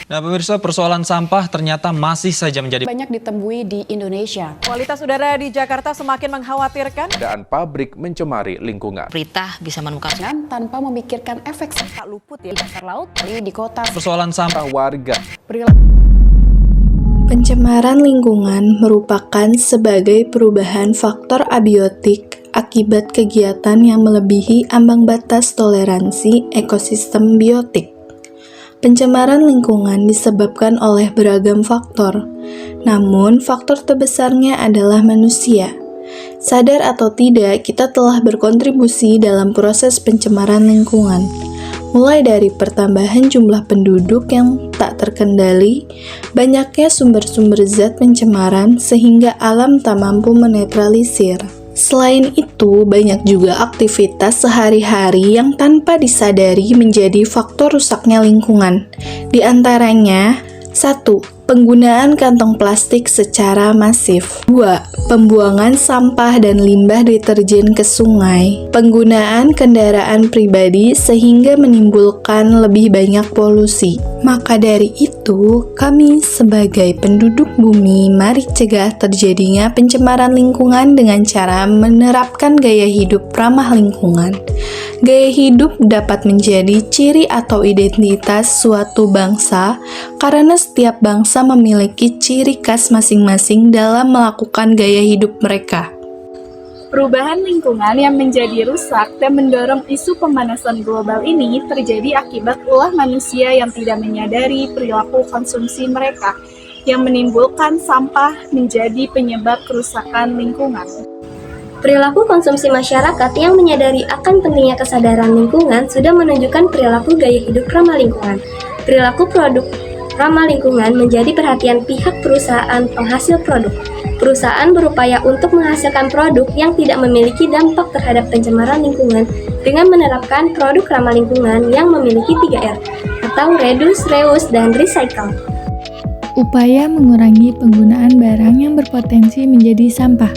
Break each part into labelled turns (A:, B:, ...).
A: Nah pemirsa, persoalan sampah ternyata masih saja menjadi
B: banyak ditemui di Indonesia.
C: Kualitas udara di Jakarta semakin mengkhawatirkan.
D: Keadaan pabrik mencemari lingkungan.
E: Pemerintah bisa menemukan
B: Tanpa memikirkan efek
C: Tak luput ya dasar laut.
B: di kota.
A: persoalan sampah
D: Warga.
F: Pencemaran lingkungan merupakan sebagai perubahan faktor abiotik akibat kegiatan yang melebihi ambang batas toleransi ekosistem biotik. Pencemaran lingkungan disebabkan oleh beragam faktor, namun faktor terbesarnya adalah manusia. Sadar atau tidak, kita telah berkontribusi dalam proses pencemaran lingkungan. Mulai dari pertambahan jumlah penduduk yang tak terkendali, banyaknya sumber-sumber zat pencemaran sehingga alam tak mampu menetralisir. Selain itu, banyak juga aktivitas sehari-hari yang tanpa disadari menjadi faktor rusaknya lingkungan. Di antaranya, 1. Penggunaan kantong plastik secara masif. 2. Pembuangan sampah dan limbah deterjen ke sungai. Penggunaan kendaraan pribadi sehingga menimbulkan lebih banyak polusi. Maka dari itu, kami sebagai penduduk bumi mari cegah terjadinya pencemaran lingkungan dengan cara menerapkan gaya hidup ramah lingkungan. Gaya hidup dapat menjadi ciri atau identitas suatu bangsa karena setiap bangsa memiliki ciri khas masing-masing dalam melakukan gaya hidup mereka.
G: Perubahan lingkungan yang menjadi rusak dan mendorong isu pemanasan global ini terjadi akibat ulah manusia yang tidak menyadari perilaku konsumsi mereka, yang menimbulkan sampah menjadi penyebab kerusakan lingkungan.
H: Perilaku konsumsi masyarakat yang menyadari akan pentingnya kesadaran lingkungan sudah menunjukkan perilaku gaya hidup ramah lingkungan. Perilaku produk ramah lingkungan menjadi perhatian pihak perusahaan penghasil produk. Perusahaan berupaya untuk menghasilkan produk yang tidak memiliki dampak terhadap pencemaran lingkungan dengan menerapkan produk ramah lingkungan yang memiliki 3R, atau Reduce, Reuse, dan Recycle.
I: Upaya mengurangi penggunaan barang yang berpotensi menjadi sampah.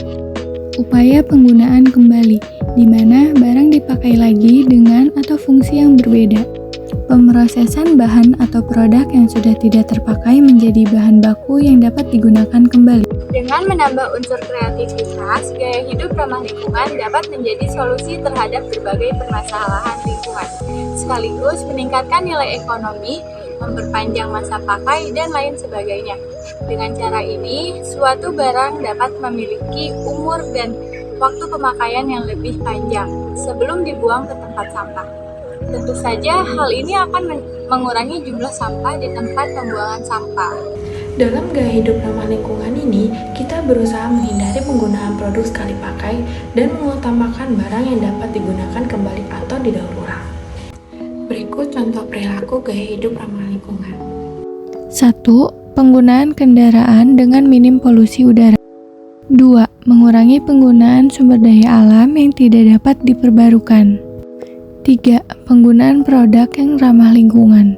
I: Upaya penggunaan kembali, di mana barang dipakai lagi dengan atau fungsi yang berbeda. Pemrosesan bahan atau produk yang sudah tidak terpakai menjadi bahan baku yang dapat digunakan kembali.
G: Dengan menambah unsur kreativitas, gaya hidup ramah lingkungan dapat menjadi solusi terhadap berbagai permasalahan lingkungan, sekaligus meningkatkan nilai ekonomi, memperpanjang masa pakai, dan lain sebagainya. Dengan cara ini, suatu barang dapat memiliki umur dan waktu pemakaian yang lebih panjang sebelum dibuang ke tempat sampah. Tentu saja hal ini akan mengurangi jumlah sampah di tempat pembuangan sampah.
J: Dalam gaya hidup ramah lingkungan ini, kita berusaha menghindari penggunaan produk sekali pakai dan mengutamakan barang yang dapat digunakan kembali atau didaur ulang. Berikut contoh perilaku gaya hidup ramah lingkungan.
I: 1. Penggunaan kendaraan dengan minim polusi udara. 2. Mengurangi penggunaan sumber daya alam yang tidak dapat diperbarukan. 3. Penggunaan produk yang ramah lingkungan.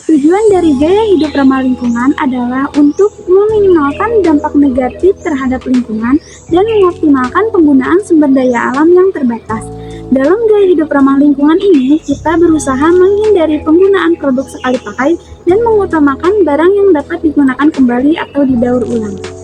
G: Tujuan dari gaya hidup ramah lingkungan adalah untuk meminimalkan dampak negatif terhadap lingkungan dan mengoptimalkan penggunaan sumber daya alam yang terbatas. Dalam gaya hidup ramah lingkungan ini, kita berusaha menghindari penggunaan produk sekali pakai dan mengutamakan barang yang dapat digunakan kembali atau didaur ulang.